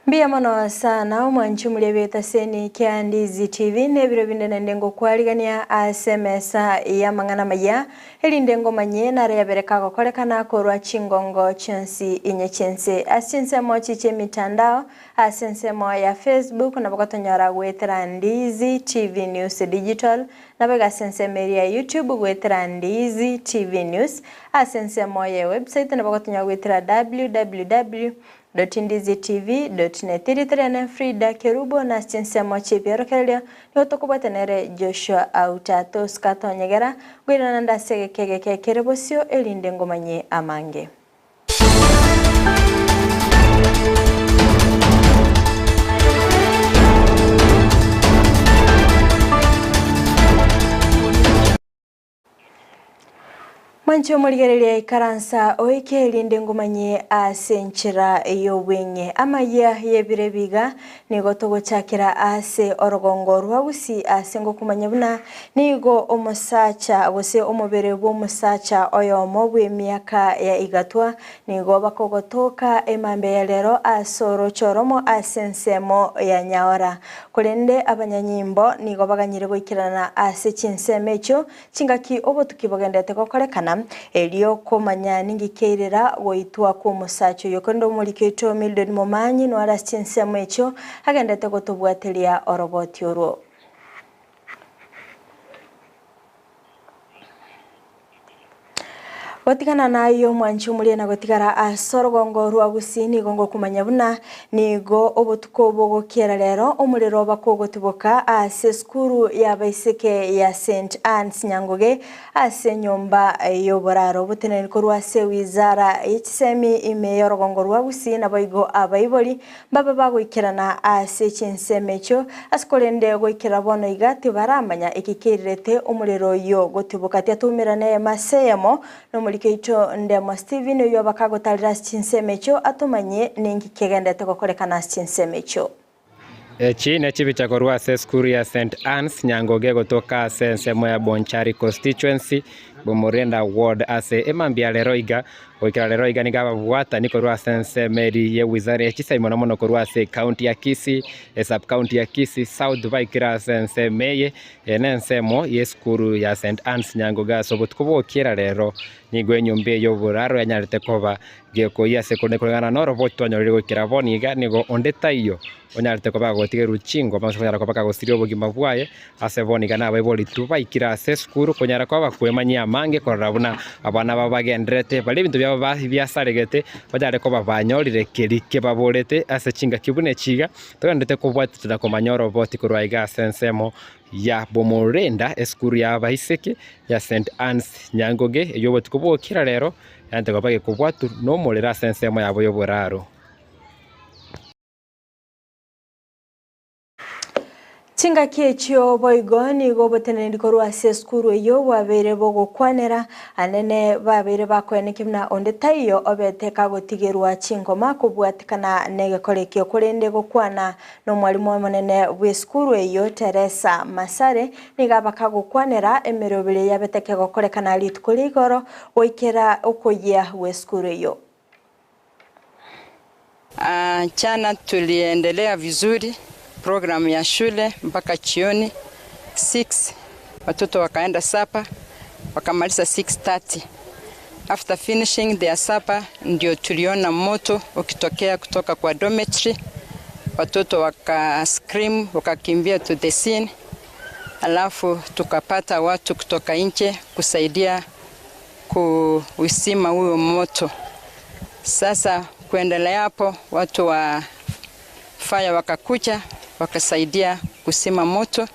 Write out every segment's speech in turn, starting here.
Mbia mano sana mwanchu mulebeta seni kia Ndizi TV nebiro binde na ndengo kwaligania asemesa ya mangana maya heli ndengo manye na rea bereka kukolekana korwa chingongo chensi inye chense asense mo chiche mitandao asense mo ya Facebook na bakato nyara wetera Ndizi TV News Digital na bega asense meria YouTube wetera Ndizi TV News asense mo ya website na bakato nyara wetera www.ndizitv.net Tiritrene Fridah Kerubo na Chinsa mochi biorokelio yotokubatenere Joshua Auta toskato nyegera gwirana sege kege Kerubo sio elinde ngomanye amange. Mancho murigerelia ikaransa oike linde ngumanye asenchira iyo wenye Amayia yebire biga nigo togo chakira ase orogongo rwa Gusii asengo kumanya buna nigo omusacha gose omubere bo musacha oyo mobwe miaka ya igatwa nigo bakogotoka emambe ya lero asoro choromo asensemo ya nyaora kulende abanyanyimbo nigo baganyire goikirana ase chinsemecho chingaki obotukibogendete kokorekana elio komanya ningikeirera woitwa ku musacho yokondo muliketo Mildred Momanyi no ara Chinsa mecho agendete gotobwatelia oroboti oro Gotikana nayo mwanchu mulie na gotikara asorogongo rwa Gusii nigo kumanya buna nigo obotuko bogokera lero omulero bakogotiboka ase skuru ya baiseke ya St Anne's Nyangoge ase nyomba yoboraro buteneni ko rwa se wizara y'ikisemi imeyorogongo rwa Gusii na boigo abayiboli baba bagoikirana ase chinsemecho askolende goikira bono igati baramanya ikikirete omulero yo gotiboka tyatumirane maseyamo no Keito ndemo Steven yo bakagotalira chinsemecho atumanye ningi kegendete kokorekana chinsemecho Chine chibicha korwa se skuru ya St Anne's Nyangoge gotoka sensemo ya Bonchari constituency bomorenda ward ase emambia leroiga okira leroiga nigaba bwata nikorwa sense meri ye wizara ya chisa imono mono korwa se county ya Kisii sub county ya Kisii south baikira sense meye enensemo ye skuru ya St Anne's Nyangoga sobotkubo kira lero nigwe nyombe yo buraro yanyarete koba geko ya sekonde kolgana noro botwanyo gukira boniga nigo ondeta iyo onyarete koba gotige ruchingo bamusonyara koba kagosirio bogima bwaye ase boniga nabe boli tubaikira ase skuru konyara koba kwemanya mange korabuna abana babagendrete bali bintu byaba byasaregete bajare koba banyorire kerike baborete ase chinga kibune chiga twendete kubwatira komanyoro boti kurwaiga sensemo ya bomorenda eskuru ya baiseke ya St Anne's Nyangoge yobo tukubokira lero yante kopage kubwatu no molera sensemo yabo yoboraro Chinga kiechio boigoni goboteneni korwa se skuru yo wabere bogo kwanera anene babere bakwene kimna ondetayo obeteka gotigerwa chingoma kubwatikana nege kolekyo kolende gokwana no mwalimu monene we skuru yo Teresa Masare niga bakagokwanera emerobere yabeteke gokolekana litkoligoro oikera okoya we skuru yo Chana tuliendelea vizuri program ya shule mpaka chioni 6 watoto wakaenda sapa wakamaliza 6:30 after finishing their supper ndio tuliona moto ukitokea kutoka kwa dormitory watoto waka scream wakakimbia to the scene alafu tukapata watu kutoka nje kusaidia kuusima huo moto sasa kuendelea hapo watu wa fire wakakuja wakasaidia kusima moto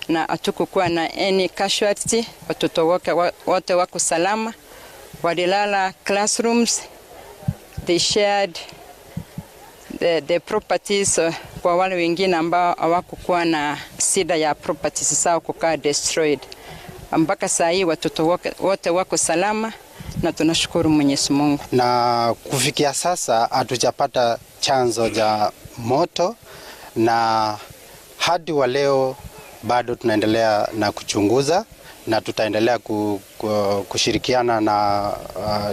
na hatukukuwa na any casualty watoto wote wako salama walilala classrooms they shared the properties kwa wale wengine ambao hawakukuwa na shida ya properties zao kukaa destroyed mpaka saa hii watoto wote wako salama na tunashukuru Mwenyezi Mungu na kufikia sasa hatujapata chanzo cha moto na hadi wa leo bado tunaendelea na kuchunguza na tutaendelea kushirikiana na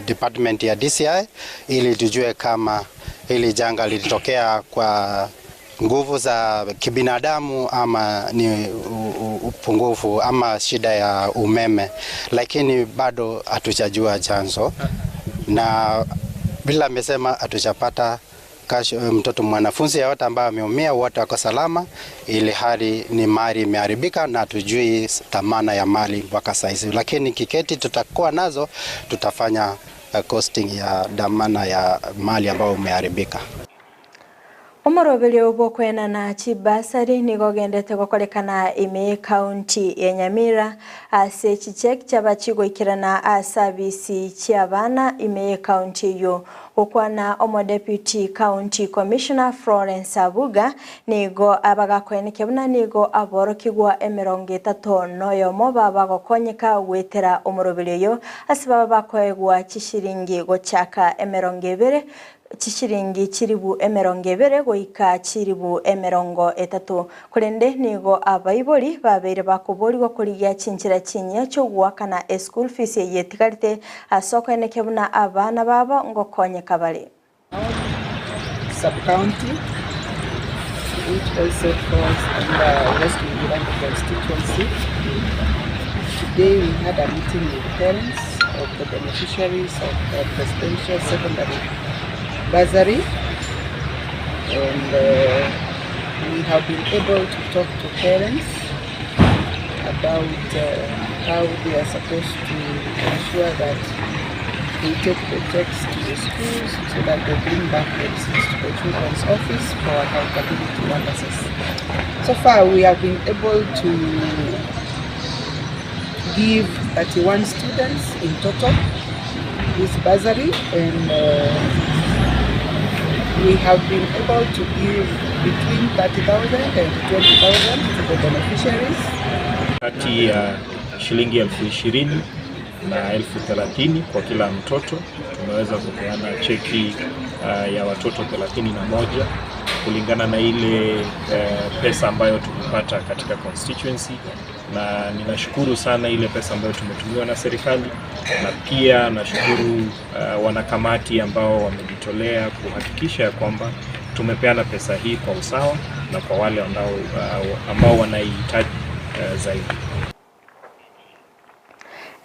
department ya DCI ili tujue kama hili janga lilitokea kwa nguvu za kibinadamu ama ni upungufu ama shida ya umeme, lakini bado hatujajua chanzo, na bila amesema hatujapata mtoto mwanafunzi yote ambaye ameumia, wote wako salama, ili hali ni mali imeharibika na tujui thamana ya mali mpaka sasa. Lakini kiketi tutakuwa nazo, tutafanya costing ya dhamana ya mali ambayo imeharibika. Omorobeli obokwena na chibasari nigogendete gokorekana ime county ya Nyamira ase chichek chabachigoikirana service chiabana ime county yo okwana omo deputy county commissioner Florence Abuga nigo abagakweneke buna nigo aborokigwa 30 noyo moba bagokonyeka gwetera omorobeli yo asibaba bakoegwa chishiringi gochaka 20 chishiringi chiribu 20 goika chiribu 30 kurende nigo abaiboli babere bakuborirwa kurigia chinchira chinya cyo gwakana school fees yetigarite asoko eneke buna abana babo ngokonye kabale sub county which also falls under West Indian constituency. Today we had a meeting with parents of the beneficiaries of the presidential secondary bursary, and we have been able to talk to parents about how they are supposed to ensure that they take the checks to the schools so that they bring back the receipts to the children's office for accountability purposes. So far we have been able to give 31 students in total this bursary, and we have been able to give between 30,000 and 20,000 to the beneficiaries. Kati ya shilingi 20,000 na 30,000 kwa kila mtoto. Tumeweza kupeana cheki ya watoto 31 kulingana na ile pesa ambayo tumepata katika constituency, na ninashukuru sana ile pesa ambayo tumetumiwa na serikali, na pia nashukuru wanakamati ambao wamejitolea kuhakikisha kwamba tumepeana pesa hii kwa usawa na kwa wale ambao wanaihitaji zaidi.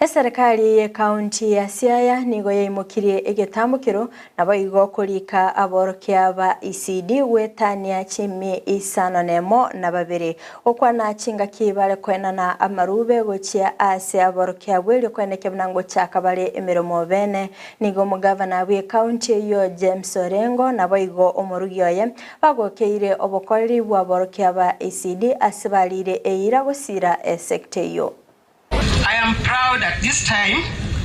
Serikali ya kaunti ya Siaya nigo yaimukirie egetambukiro nabo igokurika aborokia ba ECD wetania chimi Isano nemo na babere okwana chinga kibale kwenana amarube gochia ase aborokia bweli kweneke bnango chaka bale emiromo bene nigo mugavana wa kaunti yo James Orengo nabo igo omorugioye bagokeire obokoreri bwa aborokia ba ECD asibalire eira gosira sector yo. I am proud at this time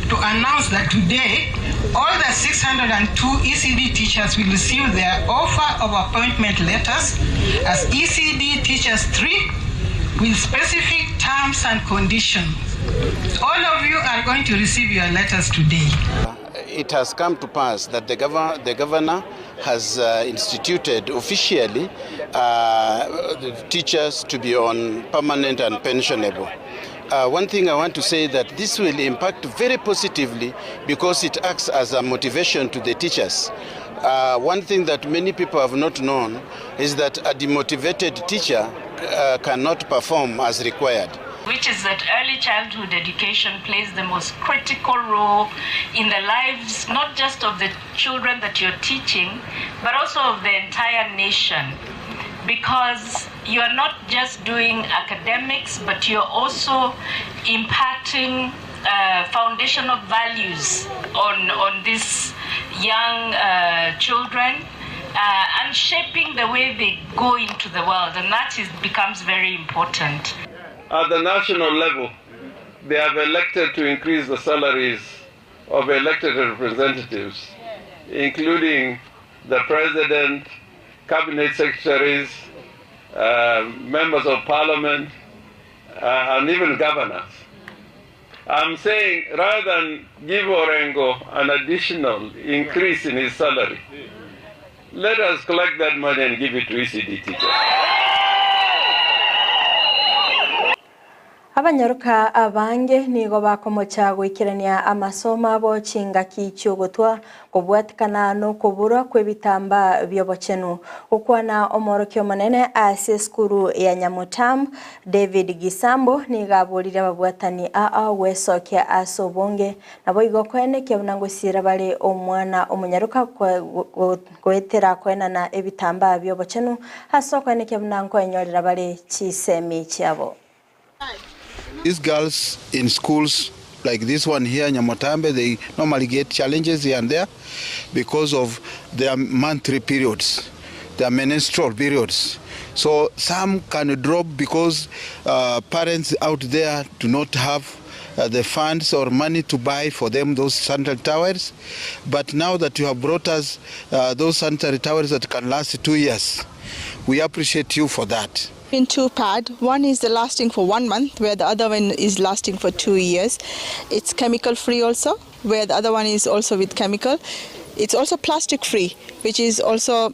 to announce that today all the 602 ECD teachers will receive their offer of appointment letters as ECD Teachers 3 with specific terms and conditions. All of you are going to receive your letters today. It has come to pass that the governor has instituted officially the teachers to be on permanent and pensionable. One thing I want to say that this will impact very positively because it acts as a motivation to the teachers. One thing that many people have not known is that a demotivated teacher cannot perform as required. Which is that early childhood education plays the most critical role in the lives not just of the children that you're teaching, but also of the entire nation. Because you are not just doing academics, but you're also impacting foundational values on these young children and shaping the way they go into the world, and that becomes very important. At the national level, they have elected to increase the salaries of elected representatives, including the president, cabinet secretaries, members of parliament, and even governors. I'm saying rather than give Orengo an additional increase in his salary, let us collect that money and give it to ECD teachers. Abanyaruka abange nigo bakomocha gwikirania amasoma abo chingaki cyogotwa kubwatikana no kubura kwebitamba byobochenu ukwana omorokyo manene ase skuru ya Nyamutam David Gisambo nigaburira ababwatani wesokya asobonge nabo igokwene kyabunango sira bale omwana omunyaruka kwetera kwenana ebitamba byobochenu hasokwene kyabunango enyorera bale chisemi cyabo. These girls in schools like this one here, Nyamotambe, they normally get challenges here and there because of their monthly periods, their menstrual periods. So some can drop because parents out there do not have the funds or money to buy for them those sanitary towels. But now that you have brought us those sanitary towels that can last 2 years, we appreciate you for that. In 2 pads, one is lasting for 1 month, where the other one is lasting for 2 years. It's chemical free also, where the other one is also with chemical. It's also plastic free, which is also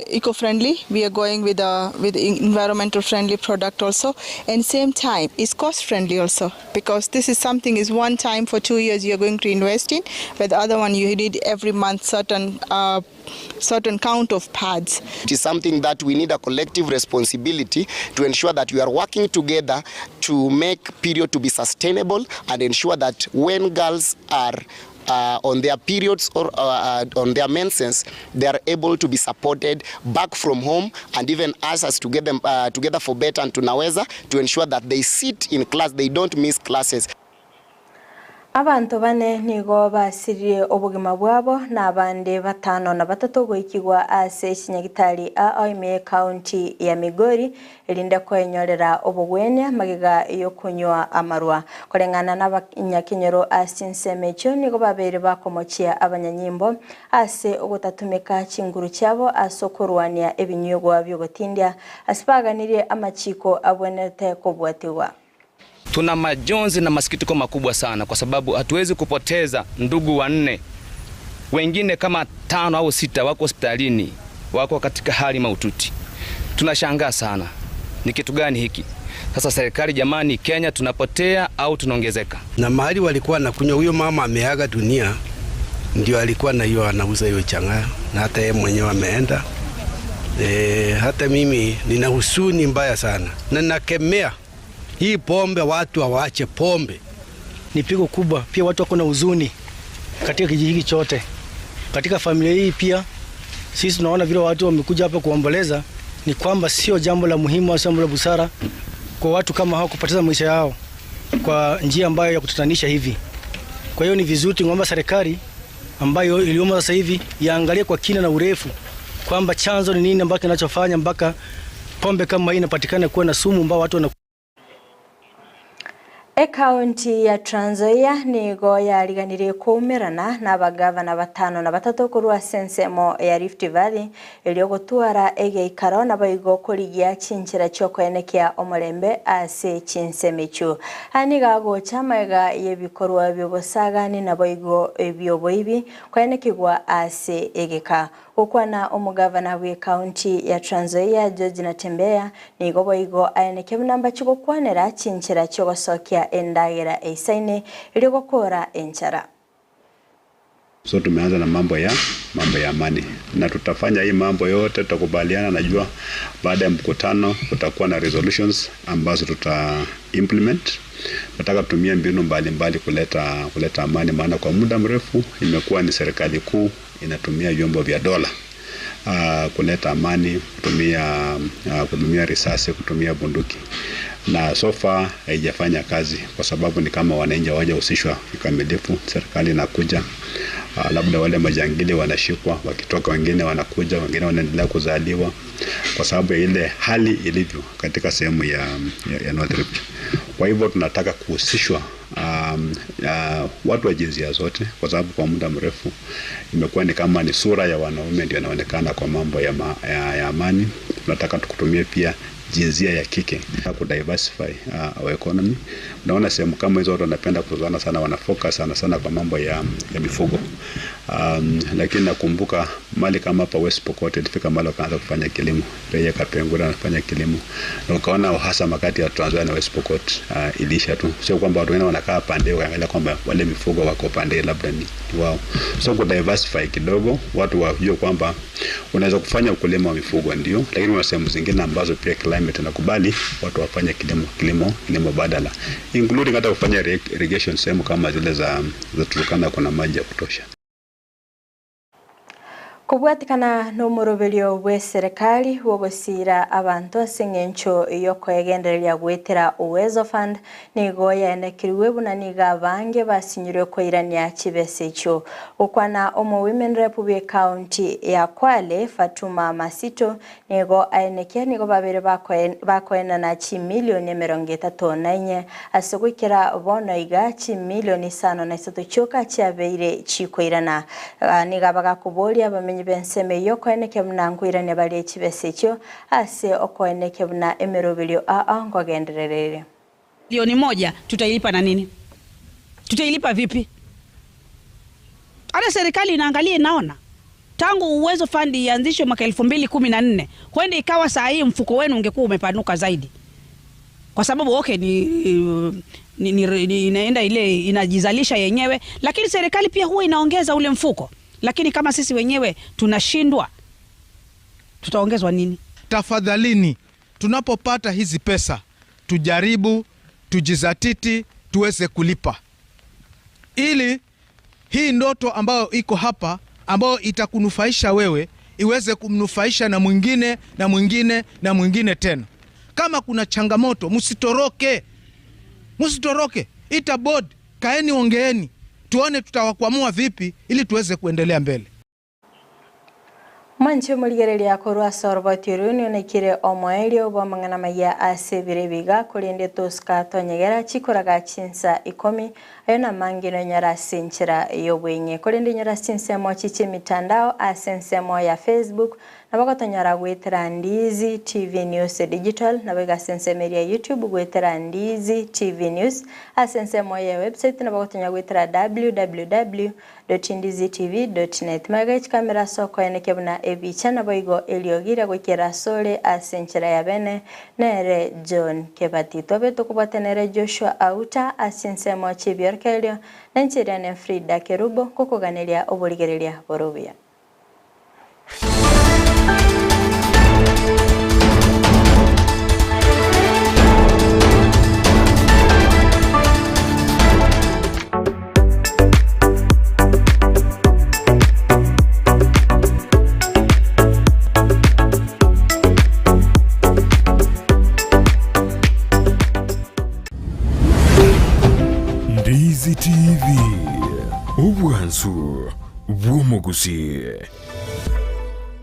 eco-friendly. We are going with environmental friendly product also, and same time it's cost friendly also, because this is something is one time for 2 years you're going to invest in, where the other one you need every month certain count of pads. It is something that we need a collective responsibility to ensure that we are working together to make period to be sustainable and ensure that when girls are on their periods or on their menses, they are able to be supported back from home, and even us as together for better and tunaweza to ensure that they sit in class, they don't miss classes. Abantu bane nigo basiriye obugima bwabo n'abande batano na batatu goikigwa ase Kinyagitari Amayia County ya Migori elinda kwenyorera obugwene magiga yo kunywa amarwa kolengana n'abanyakinyero ase Nsemecho nigo babere bakomochia abanyanyimbo ase ogutatumika chinguru cyabo asokorwania ebinyogwa byo gotindia asipaganire amachiko abwenete kobwatiwa. Tuna majonzi na masikitiko makubwa sana kwa sababu hatuwezi kupoteza ndugu 4. Wengine kama 5 au 6 wako hospitalini, wako katika hali mahututi. Tunashangaa sana. Ni kitu gani hiki? Sasa serikali jamani, Kenya tunapotea au tunaongezeka? Na mahali walikuwa nakunywa, huyo mama ameaga dunia, ndio alikuwa na hiyo anauza hiyo chang'aa, na hata yeye mwenyewe ameenda. Hata mimi nina huzuni mbaya sana. Na nakemea hii pombe, watu waache pombe. Ni pigo kubwa, pia watu wako na huzuni katika kijiji chote. Katika familia hii pia sisi tunaona vile watu wamekuja hapa kuomboleza, ni kwamba sio jambo la muhimu au jambo la busara kwa watu kama hao kupoteza maisha yao kwa njia ambayo ya kutatanisha hivi. Kwa hiyo ni vizuri ngomba serikali ambayo iliomba sasa hivi yaangalie kwa kina na urefu kwamba chanzo ni nini ambacho kinachofanya mpaka pombe kama hii inapatikana kuwa na sumu ambao watu wana. County ya Trans Nzoia nigo yariganire kumerana n'abagavana 5 na 3 kurwa sensemo ya Rift Valley elio gutwara egeikaro nabayigo kurigia Chinchira cyokwenekya omulembe ase Chinsemechu aniga gocha mega yebikorwa byobosagani nabayigo ebyoboibi kwenekigwa ase egeka ukwana omugavana we county ya Trans Nzoia George Natembea nigo boyigo ayeneke namba chigokwanera Chinchira cyogosokya endagera eisaine ili gukora enchara. So tumeanza na mambo ya amani na tutafanya hii mambo yote, tutakubaliana. Najua baada ya mkutano kutakuwa na resolutions ambazo tuta implement. Nataka kutumia mbinu mbalimbali kuleta amani, maana kwa muda mrefu imekuwa ni serikali kuu inatumia vyombo vya dola kuleta amani, kutumia risasi, kutumia bunduki, na so far haijafanya kazi kwa sababu ni kama wananchi hawajahusishwa kikamilifu. Serikali inakuja, labda wale majangili wanashikwa, wakitoka wengine wanakuja, wengine wanaendelea kuzaliwa kwa sababu ya ile hali ilivyo katika sehemu ya North Rift. Kwa hivyo tunataka kuhusishwa watu wa jinsia zote, kwa sababu kwa muda mrefu imekuwa ni kama ni sura ya wanaume ndio inaonekana kwa mambo ya amani. Tunataka tukutumie pia jinsia ya kike ku diversify our economy. Naona sehemu kama hizo watu wanapenda kuzana sana, wanafocus sana kwa mambo ya mifugo. Lakini nakumbuka mali kama hapa West Pokot ilifika mali wakaanza kufanya kilimo. Raia Kapengura anafanya kilimo. Na ukaona hasa makati ya Trans Nzoia na West Pokot ilisha tu. Sio kwamba watu wengine wanakaa pande waangalia kwamba wale mifugo wako pande labda ni wao. So ku diversify kidogo, watu wajue kwamba unaweza kufanya ukulima wa mifugo ndio, lakini kuna sehemu zingine ambazo pia climate inakubali watu wafanye kilimo badala, including hata kufanya irrigation sehemu kama zile za Turkana kuna maji ya kutosha. Kubwatikana n'umuroberio we serikali wo gusira abantu asengencho iyo kwegendereria gwetera Uwezo Fund nigo yanekiriwe bunaniga bange basinyirwe koirania kibese cyo ukwana omo Women Rep we county ya Kwale Fatuma Masito nigo ayenekia nigo babere bakoena na milioni 34 asogwikira bono iga milioni 5 cyoka cyabeire chikoirana niga bagakubolia bamenye benseme yo koeneke mnangwirane bali ekibese cyo ase okoeneke buna emerobilio ngogendererere milioni 1 tutailipa na nini? Tutailipa vipi? Hata serikali inaangalia inaona tangu Uwezo Fund ianzishwe mwaka 2014 kwenda ikawa saa hii mfuko wenu ungekuwa umepanuka zaidi, kwa sababu okay ni inaenda ile inajizalisha yenyewe, lakini serikali pia huwa inaongeza ule mfuko. Lakini kama sisi wenyewe tunashindwa, tutaongezwa nini? Tafadhalini, tunapopata hizi pesa tujaribu tujizatiti tuweze kulipa, ili hii ndoto ambayo iko hapa ambayo itakunufaisha wewe iweze kumnufaisha na mwingine na mwingine na mwingine tena. Kama kuna changamoto msitoroke, ita board, kaeni ongeeni, tuone tutawakwamua vipi ili tuweze kuendelea mbele. Manche muligereria korwa sorbotiruni onekire omoelio bomangana maya asebire biga kulinde toska tonyegera chikoraga Chinsa 10 ayona mangino nyara sinchira yobwenye kulinde nyara Chinsa mo chiche mitandao asensemo ya Facebook na bagotonyara gwetera Ndizi TV News Digital na bega sensemeria YouTube gwetera Ndizi TV News asensemo ya website na bagotonya gwetera www.ndizitv.net magach kamera soko eneke buna ebichana boigo eliogira gwekera sole asenchira ya bene nere John Kebati tobe tukubatenere Joshua Auta asensemo chibiorkelio nanchiriane Fridah Kerubo kukuganelia oboligerelia borobia. Ndizi TV, ubwansu bw'omu Gusii.